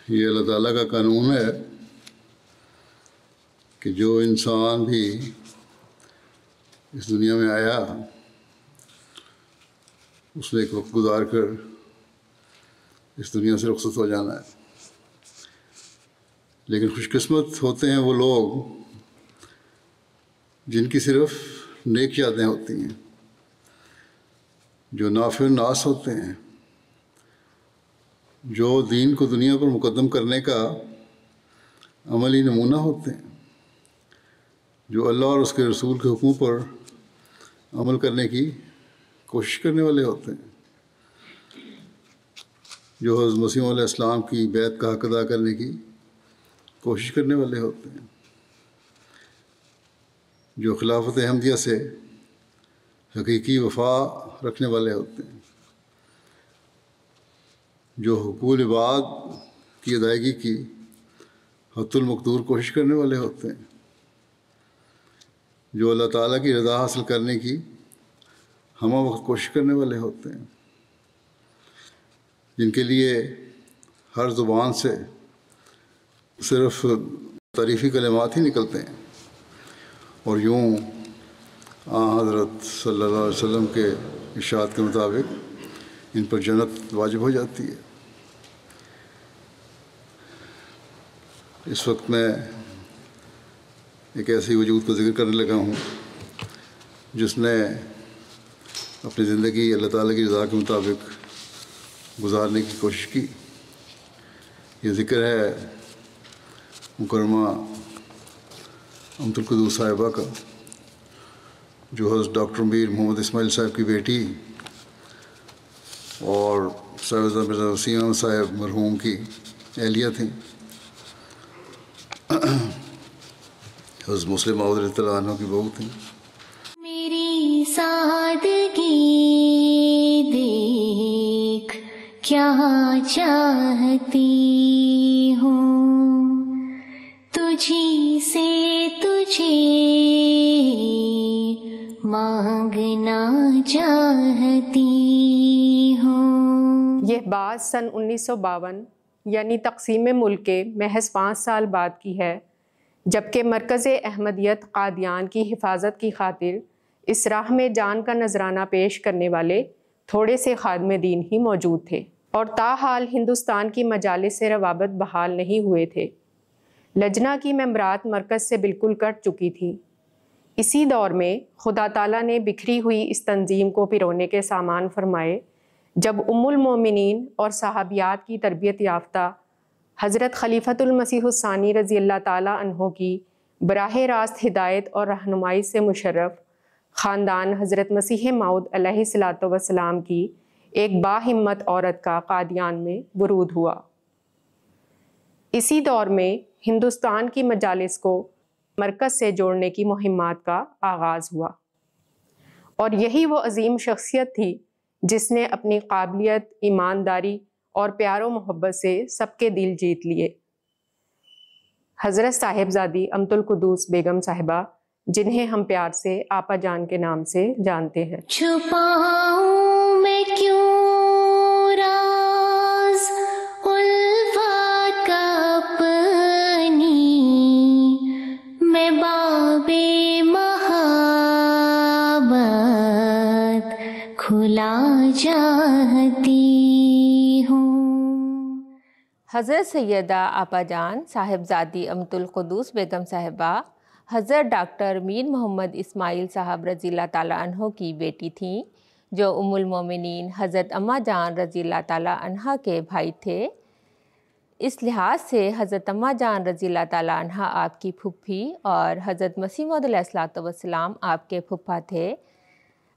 یہ اللہ تعالیٰ کا قانون ہے کہ جو انسان بھی اس دنیا میں آیا اس نے ایک وقت گزار کر اس دنیا سے رخصت ہو جانا ہے. لیکن خوش قسمت ہوتے ہیں وہ لوگ جن کی صرف نیک یادیں ہوتی ہیں، جو نافع الناس ہوتے ہیں، جو دین کو دنیا پر مقدم کرنے کا عملی نمونہ ہوتے ہیں، جو اللہ اور اس کے رسول کے حکموں پر عمل کرنے کی کوشش کرنے والے ہوتے ہیں، جو حضرت مسیح علیہ السلام کی بیعت کا حق ادا کرنے کی کوشش کرنے والے ہوتے ہیں، جو خلافت احمدیہ سے حقیقی وفا رکھنے والے ہوتے ہیں، جو حقوق العباد کی ادائیگی کی حت المقدور کوشش کرنے والے ہوتے ہیں، جو اللہ تعالیٰ کی رضا حاصل کرنے کی ہمہ وقت کوشش کرنے والے ہوتے ہیں، جن کے لیے ہر زبان سے صرف تعریفی کلمات ہی نکلتے ہیں، اور یوں حضرت صلی اللہ علیہ وسلم کے ارشاد کے مطابق ان پر جنت واجب ہو جاتی ہے. اس وقت میں ایک ایسی وجود کا ذکر کرنے لگا ہوں جس نے اپنی زندگی اللہ تعالیٰ کی رضا کے مطابق گزارنے کی کوشش کی. یہ ذکر ہے مکرمہ امت القدوس صاحبہ کا، جو حضرت ڈاکٹر میر محمد اسماعیل صاحب کی بیٹی اور صاحبزادہ مرزا وسیم احمد صاحب مرحوم کی اہلیہ تھیں. حضرت مسلم موعود رضی اللہ عنہ کی بہو تھیں. میری سادگی دیکھ کیا چاہتی ہوں، تجھی سے تجھے مانگنا چاہتی ہوں. یہ بات سن 1952 یعنی تقسیم ملک کے محض 5 سال بعد کی ہے، جبکہ مرکز احمدیت قادیان کی حفاظت کی خاطر اس راہ میں جان کا نذرانہ پیش کرنے والے تھوڑے سے خادم دین ہی موجود تھے، اور تاحال ہندوستان کی مجالس سے روابط بحال نہیں ہوئے تھے. لجنہ کی ممبرات مرکز سے بالکل کٹ چکی تھی. اسی دور میں خدا تعالیٰ نے بکھری ہوئی اس تنظیم کو پرونے کے سامان فرمائے جب ام المومنین اور صحابیات کی تربیت یافتہ حضرت خلیفۃ المسیح الثانی رضی اللہ تعالیٰ عنہ کی براہ راست ہدایت اور رہنمائی سے مشرف خاندان حضرت مسیح موعود علیہ الصلوۃ والسلام کی ایک باہمت عورت کا قادیان میں ورود ہوا. اسی دور میں ہندوستان کی مجالس کو مرکز سے جوڑنے کی مہمات کا آغاز ہوا، اور یہی وہ عظیم شخصیت تھی جس نے اپنی قابلیت، ایمانداری اور پیار و محبت سے سب کے دل جیت لیے. حضرت صاحبزادی امت القدوس بیگم صاحبہ، جنہیں ہم پیار سے آپا جان کے نام سے جانتے ہیں. چھپاؤں میں کیوں راز الفات کا اپنی، میں باب محبت کھلا چاہتی ہوں. حضرت سیدہ آپا جان صاحبزادی امت القدوس بیگم صاحبہ حضرت ڈاکٹر میر محمد اسماعیل صاحب رضی اللہ تعالیٰ عنہ کی بیٹی تھیں، جو ام المومنین حضرت اماں جان رضی اللہ تعالیٰ عنہ کے بھائی تھے. اس لحاظ سے حضرت اماں جان رضی اللہ تعالیٰ عنہ آپ کی پھوپھی اور حضرت مسیح موعود علیہ الصلوۃ والسلام آپ کے پھوپھا تھے.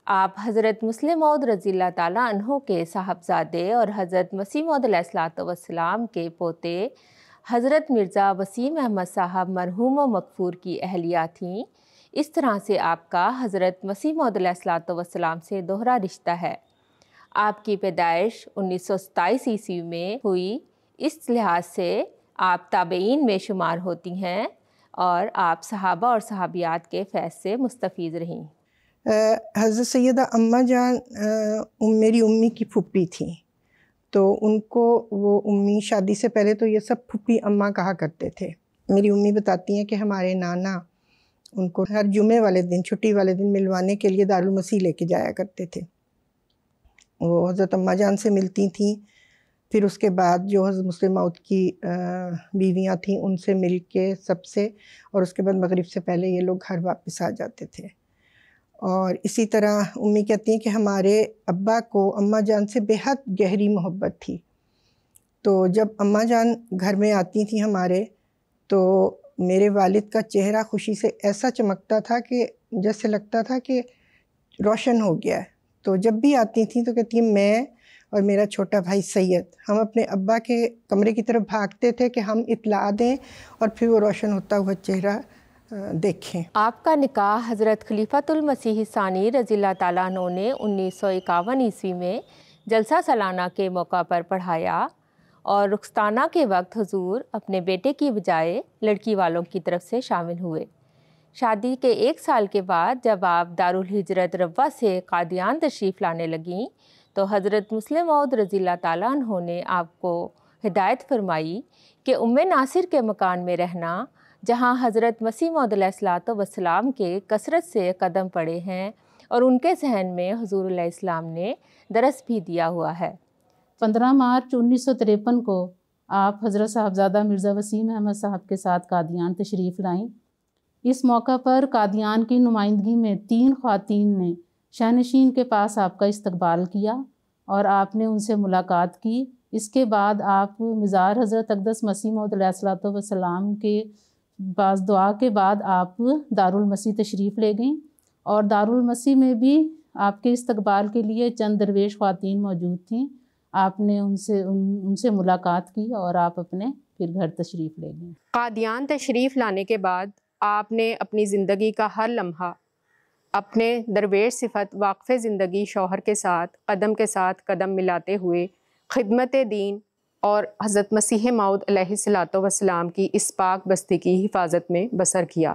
آپ حضرت مسلم موعود رضی اللہ تعالیٰ عنہ کے صاحبزادے اور حضرت مسیح موعود علیہ الصلوۃ والسلام کے پوتے حضرت مرزا وسیم احمد صاحب مرحوم و مغفور کی اہلیہ تھیں. اس طرح سے آپ کا حضرت مسیح موعود علیہ الصلوۃ والسلام سے دوہرا رشتہ ہے. آپ کی پیدائش 1927 عیسوی میں ہوئی. اس لحاظ سے آپ تابعین میں شمار ہوتی ہیں اور آپ صحابہ اور صحابیات کے فیض سے مستفیض رہیں. حضرت سیدہ اماں جان میری امی کی پھوپھی تھیں، تو ان کو وہ امی شادی سے پہلے تو یہ سب پھپھی اماں کہا کرتے تھے. میری امی بتاتی ہیں کہ ہمارے نانا ان کو ہر جمعے والے دن، چھٹی والے دن ملوانے کے لیے دارالمسیح لے کے جایا کرتے تھے. وہ حضرت اماں جان سے ملتی تھیں، پھر اس کے بعد جو حضرت مسلم موعود کی بیویاں تھیں ان سے مل کے سب سے، اور اس کے بعد مغرب سے پہلے یہ لوگ گھر واپس آ جاتے تھے. اور اسی طرح امی کہتی ہیں کہ ہمارے ابا کو اماں جان سے بے حد گہری محبت تھی. تو جب اماں جان گھر میں آتی تھیں ہمارے، تو میرے والد کا چہرہ خوشی سے ایسا چمکتا تھا کہ جیسے لگتا تھا کہ روشن ہو گیا ہے. تو جب بھی آتی تھیں تو کہتی ہیں میں اور میرا چھوٹا بھائی سید، ہم اپنے ابا کے کمرے کی طرف بھاگتے تھے کہ ہم اطلاع دیں اور پھر وہ روشن ہوتا ہوا چہرہ دیکھیں. آپ کا نکاح حضرت خلیفۃ المسیح ثانی رضی اللہ تعالیٰ عنہ نے 1951 عیسوی میں جلسہ سالانہ کے موقع پر پڑھایا، اور رخصتانہ کے وقت حضور اپنے بیٹے کی بجائے لڑکی والوں کی طرف سے شامل ہوئے. شادی کے 1 سال کے بعد جب آپ دارالہجرت روا سے قادیان تشریف لانے لگیں تو حضرت مسلم موعود رضی اللہ تعالیٰ عنہ نے آپ کو ہدایت فرمائی کہ ناصر کے مکان میں رہنا، جہاں حضرت مسیح موعود علیہ الصلوۃ والسلام کے کثرت سے قدم پڑے ہیں اور ان کے ذہن میں حضور علیہ السلام نے درس بھی دیا ہوا ہے. 15 مارچ 1953 کو آپ حضرت صاحبزادہ مرزا وسیم احمد صاحب کے ساتھ قادیان تشریف لائیں. اس موقع پر قادیان کی نمائندگی میں 3 خواتین نے شاہنشین کے پاس آپ کا استقبال کیا اور آپ نے ان سے ملاقات کی. اس کے بعد آپ مزار حضرت اقدس مسیح موعود علیہ الصلوۃ والسلام کے پاس دعا کے بعد آپ دارالمسیح تشریف لے گئیں، اور دارالمسیح میں بھی آپ کے استقبال کے لیے چند درویش خواتین موجود تھیں. آپ نے ان سے ملاقات کی اور آپ اپنے پھر گھر تشریف لے گئے. قادیان تشریف لانے کے بعد آپ نے اپنی زندگی کا ہر لمحہ اپنے درویش صفت واقف زندگی شوہر کے ساتھ قدم ملاتے ہوئے خدمت دین اور حضرت مسیح موعود علیہ الصلوۃ والسلام کی اس پاک بستی کی حفاظت میں بسر کیا.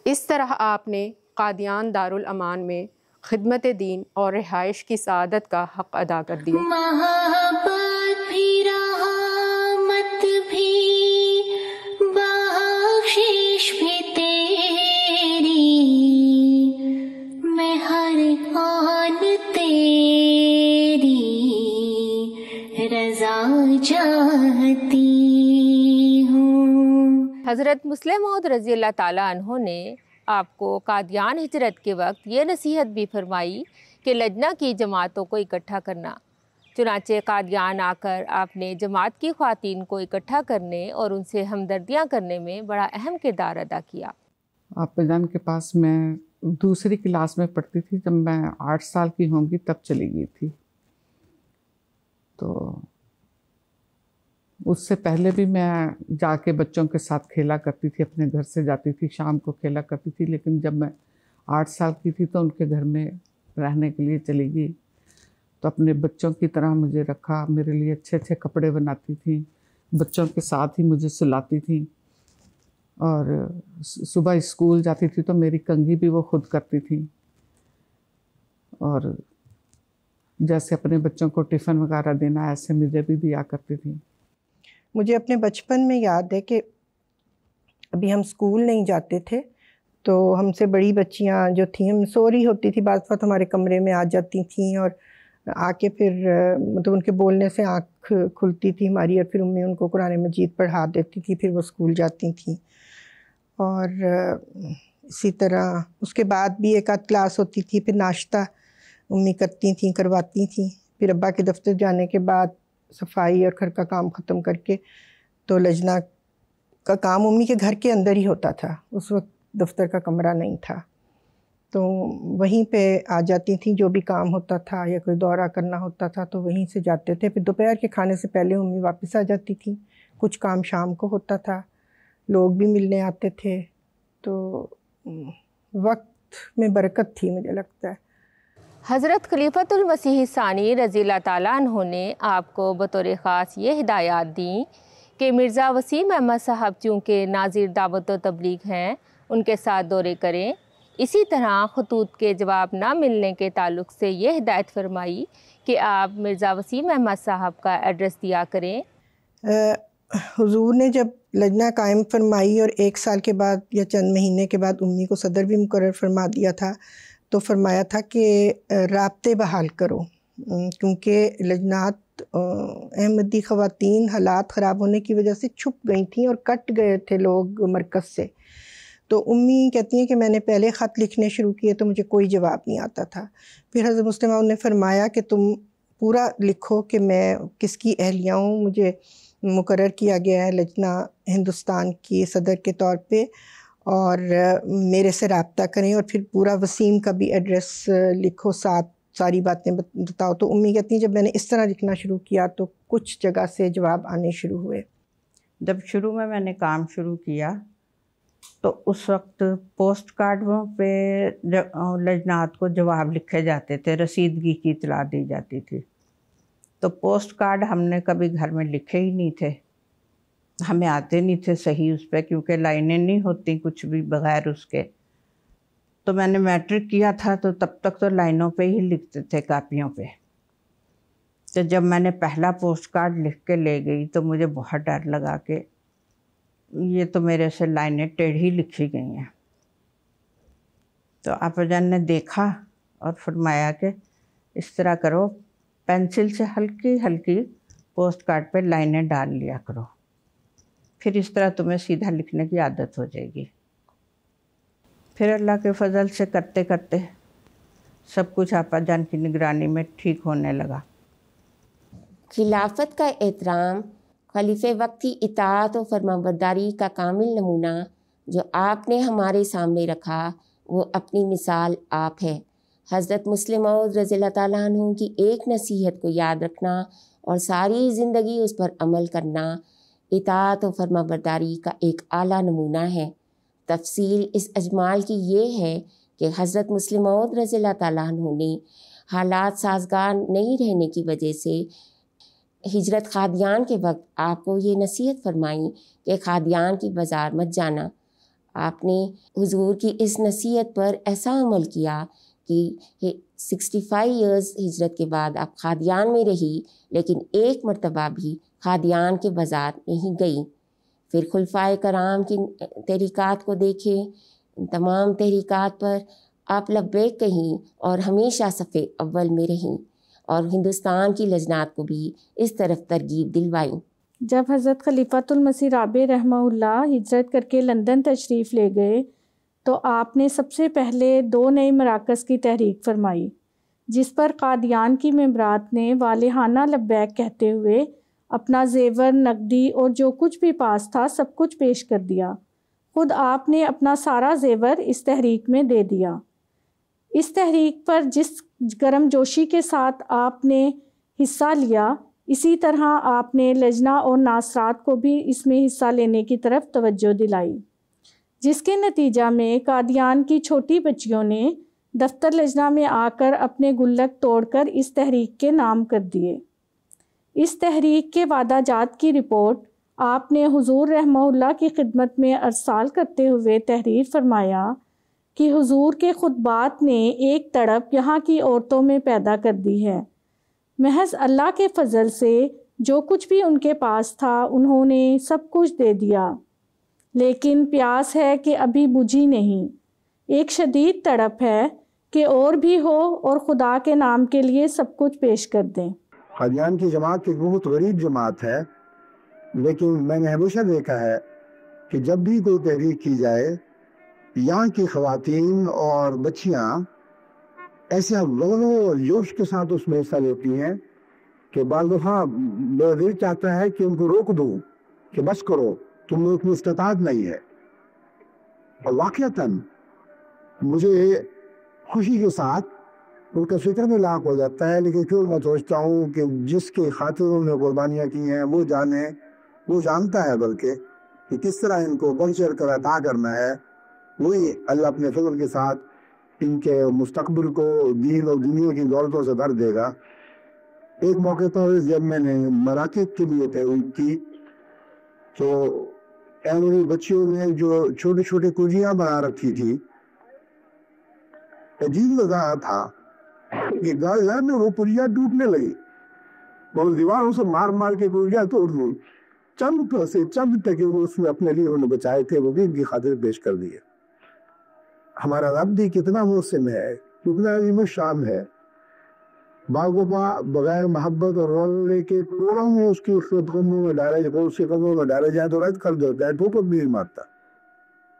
اس طرح آپ نے قادیان دارالامان میں خدمت دین اور رہائش کی سعادت کا حق ادا کر دیا. محبت بھی رحمت بھی بخشش بھی تیری، میں ہر آن تیری رضا چاہتی ہوں. حضرت مسلم موعود رضی اللہ تعالیٰ عنہ نے آپ کو قادیان ہجرت کے وقت یہ نصیحت بھی فرمائی کہ لجنا کی جماعتوں کو اکٹھا کرنا. چنانچہ قادیان آ کر آپ نے جماعت کی خواتین کو اکٹھا کرنے اور ان سے ہمدردیاں کرنے میں بڑا اہم کردار ادا کیا. آپ جان کے پاس میں 2ری کلاس میں پڑھتی تھی، جب میں 8 سال کی ہوں گی تب چلی گئی تھی. تو اس سے پہلے بھی میں جا کے بچوں کے ساتھ کھیلا کرتی تھی، اپنے گھر سے جاتی تھی، شام کو کھیلا کرتی تھی. لیکن جب میں 8 سال کی تھی تو ان کے گھر میں رہنے کے لیے چلی گئی. تو اپنے بچوں کی طرح مجھے رکھا، میرے لیے اچھے اچھے کپڑے بناتی تھیں، بچوں کے ساتھ ہی مجھے سلاتی تھیں، اور صبح اسکول جاتی تھی تو میری کنگھی بھی وہ خود کرتی تھیں، اور جیسے اپنے بچوں کو ٹفن وغیرہ دینا ایسے مجھے بھی دیا کرتی تھیں. مجھے اپنے بچپن میں یاد ہے کہ ابھی ہم اسکول نہیں جاتے تھے تو ہم سے بڑی بچیاں جو تھیں، ہم سو رہی ہوتی تھی، بعض وقت ہمارے کمرے میں آ جاتی تھیں اور آ کے پھر مطلب ان کے بولنے سے آنکھ کھلتی تھی ہماری، اور پھر امی ان کو قرآن مجید پڑھا دیتی تھی، پھر وہ اسکول جاتی تھیں. اور اسی طرح اس کے بعد بھی 1 آدھ کلاس ہوتی تھی، پھر ناشتہ امی کرتی تھیں، کرواتی تھیں. پھر ابا کے دفتر جانے کے بعد صفائی اور گھر کا کام ختم کر کے تو لجنا کا کام امی کے گھر کے اندر ہی ہوتا تھا. اس وقت دفتر کا کمرہ نہیں تھا، تو وہیں پہ آ جاتی تھیں. جو بھی کام ہوتا تھا یا کوئی دورہ کرنا ہوتا تھا تو وہیں سے جاتے تھے. پھر دوپہر کے کھانے سے پہلے امی واپس آ جاتی تھیں. کچھ کام شام کو ہوتا تھا، لوگ بھی ملنے آتے تھے. تو وقت میں برکت تھی مجھے لگتا ہے. حضرت خلیفۃ المسیح ثانی رضی اللہ تعالیٰ عنہ نے آپ کو بطور خاص یہ ہدایات دیں کہ مرزا وسیم احمد صاحب چونکہ ناظر دعوت و تبلیغ ہیں، ان کے ساتھ دورے کریں. اسی طرح خطوط کے جواب نہ ملنے کے تعلق سے یہ ہدایت فرمائی کہ آپ مرزا وسیم احمد صاحب کا ایڈریس دیا کریں۔ حضور نے جب لجنہ قائم فرمائی اور 1 سال کے بعد یا چند مہینے کے بعد امی کو صدر بھی مقرر فرما دیا تھا، تو فرمایا تھا کہ رابطے بحال کرو، کیونکہ لجنات احمدی خواتین حالات خراب ہونے کی وجہ سے چھپ گئی تھیں اور کٹ گئے تھے لوگ مرکز سے۔ تو امی کہتی ہیں کہ میں نے پہلے خط لکھنے شروع کیے تو مجھے کوئی جواب نہیں آتا تھا۔ پھر حضرت مسلمہ نے فرمایا کہ تم پورا لکھو کہ میں کس کی اہلیہ ہوں، مجھے مقرر کیا گیا ہے لجنہ ہندوستان کی صدر کے طور پہ، اور میرے سے رابطہ کریں، اور پھر پورا وسیم کا بھی ایڈریس لکھو، ساری باتیں بتاؤ۔ تو امی کہتی ہیں جب میں نے اس طرح لکھنا شروع کیا تو کچھ جگہ سے جواب آنے شروع ہوئے۔ جب شروع میں نے کام شروع کیا تو اس وقت پوسٹ کارڈوں پہ لجنات کو جواب لکھے جاتے تھے، رسیدگی کی اطلاع دی جاتی تھی۔ تو پوسٹ کارڈ ہم نے کبھی گھر میں لکھے ہی نہیں تھے، ہمیں آتے نہیں تھے صحیح اس پہ، کیونکہ لائنیں نہیں ہوتی کچھ بھی بغیر اس کے۔ تو میں نے میٹرک کیا تھا تو تب تک تو لائنوں پہ ہی لکھتے تھے، کاپیوں پہ۔ تو جب میں نے پہلا پوسٹ کارڈ لکھ کے لے گئی تو مجھے بہت ڈر لگا کہ یہ تو میرے سے لائنیں ٹیڑھی لکھی گئی ہیں۔ تو آپا جان نے دیکھا اور فرمایا کہ اس طرح کرو، پینسل سے ہلکی ہلکی پوسٹ کارڈ پہ لائنیں ڈال لیا کرو، پھر اس طرح تمہیں سیدھا لکھنے کی عادت ہو جائے گی۔ پھر اللہ کے فضل سے کرتے کرتے سب کچھ آپا جان کی نگرانی میں ٹھیک ہونے لگا۔ خلافت کا احترام، خلیفہ وقت کی اطاعت و فرمانبرداری کا کامل نمونہ جو آپ نے ہمارے سامنے رکھا، وہ اپنی مثال آپ ہے۔ حضرت مسلم موعود رضی اللہ تعالیٰ عنہ کی ایک نصیحت کو یاد رکھنا اور ساری زندگی اس پر عمل کرنا اطاعت و فرمانبرداری کا ایک اعلیٰ نمونہ ہے۔ تفصیل اس اجمال کی یہ ہے کہ حضرت مسلم موعود رضی اللہ تعالیٰ عنہ نے حالات سازگار نہیں رہنے کی وجہ سے ہجرت قادیان کے وقت آپ کو یہ نصیحت فرمائی کہ قادیان کی بازار مت جانا۔ آپ نے حضور کی اس نصیحت پر ایسا عمل کیا کہ 65 ایئرز ہجرت کے بعد آپ قادیان میں رہی، لیکن ایک مرتبہ بھی قادیان کے بازار نہیں گئی۔ پھر خلفائے کرام کی تحریکات کو دیکھیں، تمام تحریکات پر آپ لبیک کہیں اور ہمیشہ صف اول میں رہیں، اور ہندوستان کی لجنات کو بھی اس طرف ترغیب دلوائیں۔ جب حضرت خلیفۃ المسیح رابع رحمہ اللہ ہجرت کر کے لندن تشریف لے گئے تو آپ نے سب سے پہلے 2 نئے مراکز کی تحریک فرمائی، جس پر قادیان کی ممبرات نے والہانہ لبیک کہتے ہوئے اپنا زیور، نقدی اور جو کچھ بھی پاس تھا سب کچھ پیش کر دیا۔ خود آپ نے اپنا سارا زیور اس تحریک میں دے دیا۔ اس تحریک پر جس گرم جوشی کے ساتھ آپ نے حصہ لیا، اسی طرح آپ نے لجنہ اور ناصرات کو بھی اس میں حصہ لینے کی طرف توجہ دلائی، جس کے نتیجہ میں قادیان کی چھوٹی بچیوں نے دفتر لجنہ میں آ کر اپنے گلک توڑ کر اس تحریک کے نام کر دیے۔ اس تحریک کے وعدہ جات کی رپورٹ آپ نے حضور رحمہ اللہ کی خدمت میں ارسال کرتے ہوئے تحریر فرمایا کہ حضور کے خطبات نے ایک تڑپ یہاں کی عورتوں میں پیدا کر دی ہے۔ محض اللہ کے فضل سے جو کچھ بھی ان کے پاس تھا انہوں نے سب کچھ دے دیا، لیکن پیاس ہے کہ ابھی بجھی نہیں، ایک شدید تڑپ ہے کہ اور بھی ہو اور خدا کے نام کے لیے سب کچھ پیش کر دیں۔ قادیان کی جماعت ایک بہت غریب جماعت ہے، لیکن میں نے ہمیشہ دیکھا ہے کہ جب بھی کوئی تحریک کی جائے، یہاں کی خواتین اور بچیاں ایسا غور و جوش کے ساتھ اس میں حصہ لیتی ہیں کہ بعض دفعہ دل چاہتا ہے کہ ان کو روک دوں کہ بس کرو، تم لوگ کی استطاعت نہیں ہے۔ اور واقعتاً مجھے خوشی کے ساتھ ان کا فکر میں لاحق ہو جاتا ہے، لیکن پھر میں سوچتا ہوں کہ جس کی خاطر انہوں نے قربانیاں کی ہیں وہ جانے، وہ جانتا ہے بلکہ کہ کس طرح ان کو بڑھ چڑھ کر عطا کرنا ہے۔ وہی اللہ اپنے فضل کے ساتھ ان کے مستقبل کو دین اور دنیا کی دولتوں سے بھر دے گا۔ ایک موقع پر جب میں نے مراکز کے لیے تحریک کی تو میری بچیوں نے جو چھوٹے چھوٹے کجیاں بنا رکھی تھی عجیب لگا تھا کہ گھر میں وہ پلیاں ٹوٹنے لگی، وہ دیواروں سے مار مار کے پلیاں توڑ دی، چند ٹکے وہ اس میں اپنے لیے انہوں نے بچائے تھے وہ بھی ان کی خاطر پیش کر دیے۔ ہمارا رب بھی کتنا محسن ہے، کتنا عظیم الشان ہے، باغ و بغیر محبت اور رول لے کے توڑوں میں اس کی قدموں میں ڈالے، جب اس کے قدموں میں ڈالے جائیں تو رد کر دیتا ہے، ٹوپک بھی نہیں مارتا،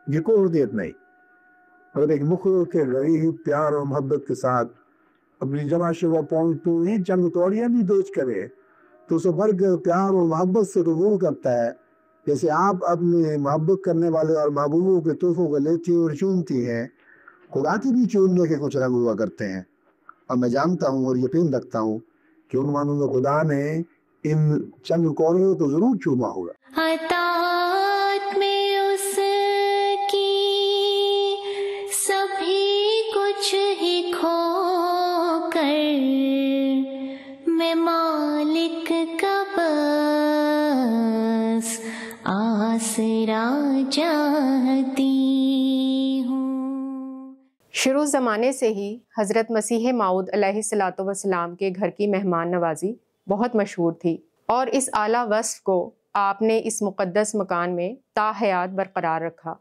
یہ کوئی دیت نہیں۔ اگر ایک مخلص کے غریب پیار اور محبت کے ساتھ اپنی جمع شدہ پونتوں ہی چند توڑیاں بھی دوچ کرے تو اسے بڑھ کر پیار اور محبت سے رجوع کرتا ہے، جیسے آپ اپنے محبت کرنے والے اور محبوبوں کے تحفوں کو لیتی اور چونتی ہیں، خدا کی بھی چوننے کے کچھ رنگ ہوا کرتے ہیں، اور میں جانتا ہوں اور یقین رکھتا ہوں کہ ان مانوں میں خدا نے ان چند کوڑیوں تو ضرور چوما ہوگا۔ عطاعت میں اس کی سبھی کچھ ہی کھو کر میں مالک کا بس آسرا چاہتی ہوں۔ شروع زمانے سے ہی حضرت مسیح موعود علیہ الصلوۃ والسلام کے گھر کی مہمان نوازی بہت مشہور تھی، اور اس اعلیٰ وصف کو آپ نے اس مقدس مکان میں تا حیات برقرار رکھا۔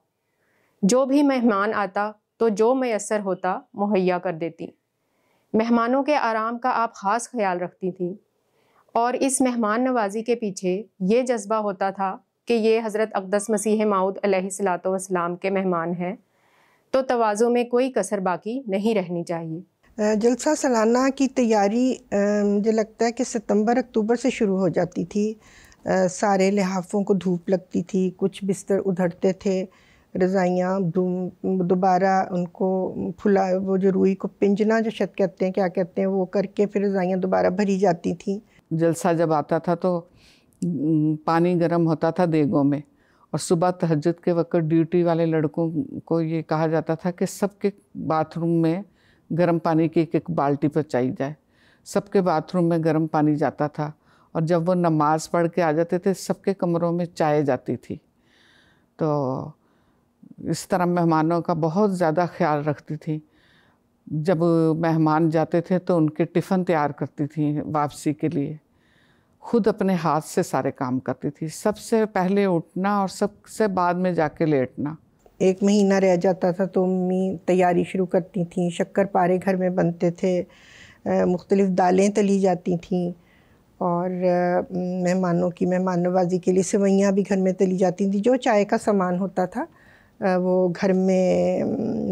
جو بھی مہمان آتا تو جو میسر ہوتا مہیا کر دیتی۔ مہمانوں کے آرام کا آپ خاص خیال رکھتی تھیں، اور اس مہمان نوازی کے پیچھے یہ جذبہ ہوتا تھا کہ یہ حضرت اقدس مسیح موعود علیہ الصلوۃ والسلام کے مہمان ہیں تو تواضع میں کوئی کسر باقی نہیں رہنی چاہیے۔ جلسہ سالانہ کی تیاری مجھے لگتا ہے کہ ستمبر اکتوبر سے شروع ہو جاتی تھی۔ سارے لحافوں کو دھوپ لگتی تھی، کچھ بستر ادھڑتے تھے، رضائیاں دوبارہ ان کو پھلا، وہ جو روئی کو پنجنا جو شاید کہتے ہیں، کیا کہتے ہیں، وہ کر کے پھر رضائیاں دوبارہ بھری جاتی تھیں۔ جلسہ جب آتا تھا تو پانی گرم ہوتا تھا دیگوں میں، اور صبح تہجد کے وقت ڈیوٹی والے لڑکوں کو یہ کہا جاتا تھا کہ سب کے باتھ روم میں گرم پانی کی ایک بالٹی پہنچائی جائے۔ سب کے باتھ روم میں گرم پانی جاتا تھا، اور جب وہ نماز پڑھ کے آ جاتے تھے سب کے کمروں میں چائے جاتی تھی۔ تو اس طرح مہمانوں کا بہت زیادہ خیال رکھتی تھی۔ جب مہمان جاتے تھے تو ان کے ٹفن تیار کرتی تھیں واپسی کے لیے، خود اپنے ہاتھ سے سارے کام کرتی تھی، سب سے پہلے اٹھنا اور سب سے بعد میں جا کے لیٹنا۔ ایک مہینہ رہ جاتا تھا تو امی تیاری شروع کرتی تھیں، شکر پارے گھر میں بنتے تھے، مختلف دالیں تلی جاتی تھیں، اور مہمانوں کی مہمان نوازی کے لیے سوئیاں بھی گھر میں تلی جاتی تھیں۔ جو چائے کا سامان ہوتا تھا وہ گھر میں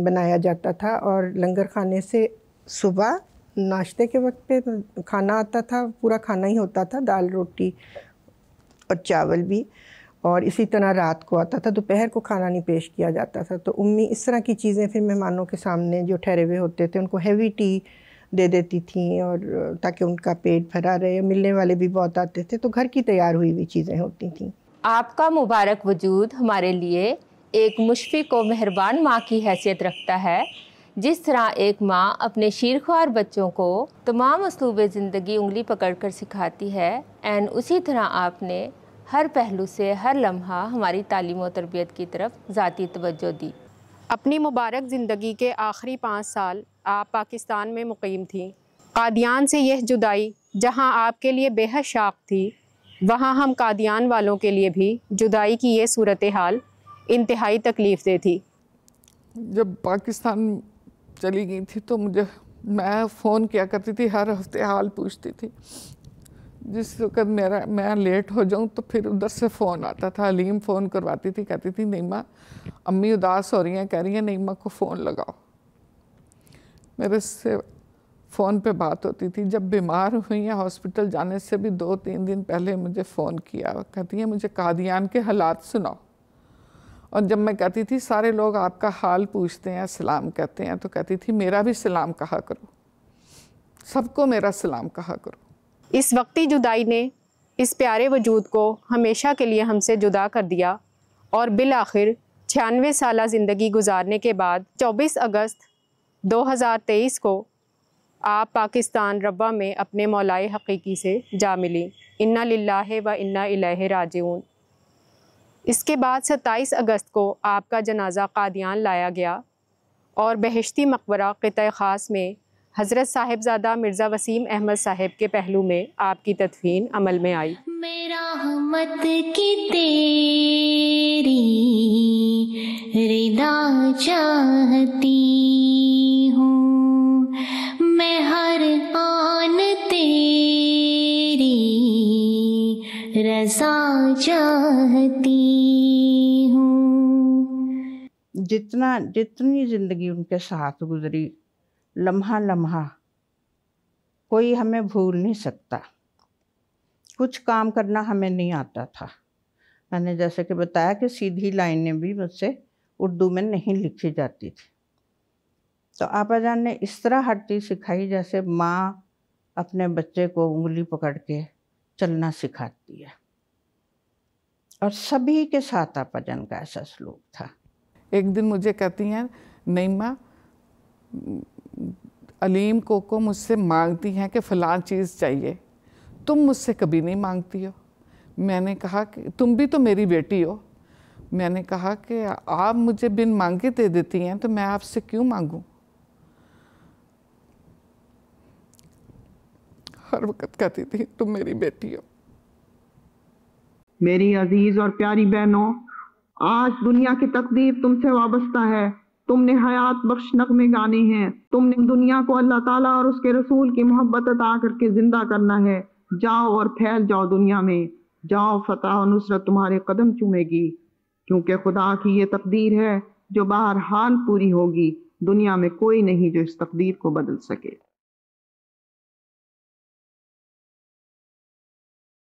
بنایا جاتا تھا، اور لنگر خانے سے صبح ناشتے کے وقت پہ کھانا آتا تھا، پورا کھانا ہی ہوتا تھا، دال روٹی اور چاول بھی، اور اسی طرح رات کو آتا تھا، دوپہر کو کھانا نہیں پیش کیا جاتا تھا۔ تو امی اس طرح کی چیزیں پھر مہمانوں کے سامنے جو ٹھہرے ہوئے ہوتے تھے ان کو ہیوی ٹی دے دیتی تھیں، اور تاکہ ان کا پیٹ بھرا رہے۔ ملنے والے بھی بہت آتے تھے، تو گھر کی تیار ہوئی ہوئی چیزیں ہوتی تھیں۔ آپ کا مبارک وجود ہمارے لیے ایک مشفق و مہربان ماں کی حیثیت رکھتا ہے۔ جس طرح ایک ماں اپنے شیرخوار بچوں کو تمام اسلوب زندگی انگلی پکڑ کر سکھاتی ہے، عین اسی طرح آپ نے ہر پہلو سے ہر لمحہ ہماری تعلیم و تربیت کی طرف ذاتی توجہ دی۔ اپنی مبارک زندگی کے آخری 5 سال آپ پاکستان میں مقیم تھیں۔ قادیان سے یہ جدائی جہاں آپ کے لیے بے حد شاق تھی، وہاں ہم قادیان والوں کے لیے بھی جدائی کی یہ صورتحال انتہائی تکلیف دہ تھی۔ جب پاکستان چلی گئی تھی تو میں فون کیا کرتی تھی، ہر ہفتے حال پوچھتی تھی۔ جس وقت میں لیٹ ہو جاؤں تو پھر ادھر سے فون آتا تھا، علیم فون کرواتی تھی، کہتی تھی نعیمہ امی اداس ہو رہی ہیں، کہہ رہی ہیں نعیمہ کو فون لگاؤ۔ میرے سے فون پہ بات ہوتی تھی۔ جب بیمار ہوئی ہیں ہاسپٹل جانے سے بھی 2-3 دن پہلے مجھے فون کیا، کہتی ہیں مجھے قادیان کے حالات سناؤ۔ اور جب میں کہتی تھی سارے لوگ آپ کا حال پوچھتے ہیں، سلام کہتے ہیں، تو کہتی تھی میرا بھی سلام کہا کرو، سب کو میرا سلام کہا کرو۔ اس وقتی جدائی نے اس پیارے وجود کو ہمیشہ کے لیے ہم سے جدا کر دیا، اور بالآخر 96 سالہ زندگی گزارنے کے بعد 24 اگست 2023 کو آپ پاکستان ربوہ میں اپنے مولائے حقیقی سے جا ملی۔ انا للہ و انا الیہ راجعون۔ اس کے بعد 27 اگست کو آپ کا جنازہ قادیان لایا گیا، اور بہشتی مقبرہ قطع خاص میں حضرت صاحبزادہ مرزا وسیم احمد صاحب کے پہلو میں آپ کی تدفین عمل میں آئی۔ میں رحمت کی تیری رضا چاہتی ہوں، میں ہر آن تیری رضا چاہتی ہوں۔ جتنی زندگی ان کے ساتھ گزری، لمحہ لمحہ کوئی ہمیں بھول نہیں سکتا۔ کچھ کام کرنا ہمیں نہیں آتا تھا، میں نے جیسے کہ بتایا کہ سیدھی لائنیں بھی مجھ سے اردو میں نہیں لکھی جاتی تھی، تو آپا جان نے اس طرح ہر چیز سکھائی جیسے ماں اپنے بچے کو انگلی پکڑ کے چلنا سکھاتی ہے، اور سبھی کے ساتھ آپا جان کا ایسا سلوک تھا۔ ایک دن مجھے کہتی ہیں نعیمہ، علیم کوکو مجھ سے مانگتی ہیں کہ فلاں چیز چاہیے، تم مجھ سے کبھی نہیں مانگتی ہو۔ میں نے کہا کہ تم بھی تو میری بیٹی ہو۔ میں نے کہا کہ آپ مجھے بن مانگے دے دیتی ہیں تو میں آپ سے کیوں مانگوں؟ ہر وقت کہتی تھی تم میری بیٹی ہو۔ میری عزیز اور پیاری بہنوں، آج دنیا کی تقدیر تم سے وابستہ ہے۔ تم نے حیات بخش نغمے گانے ہیں، تم نے دنیا کو اللہ تعالیٰ اور اس کے رسول کی محبت عطا کر کے زندہ کرنا ہے۔ جاؤ اور پھیل جاؤ دنیا میں، جاؤ فتح و نصرت تمہارے قدم چومے گی، کیونکہ خدا کی یہ تقدیر ہے جو بہرحال پوری ہوگی۔ دنیا میں کوئی نہیں جو اس تقدیر کو بدل سکے۔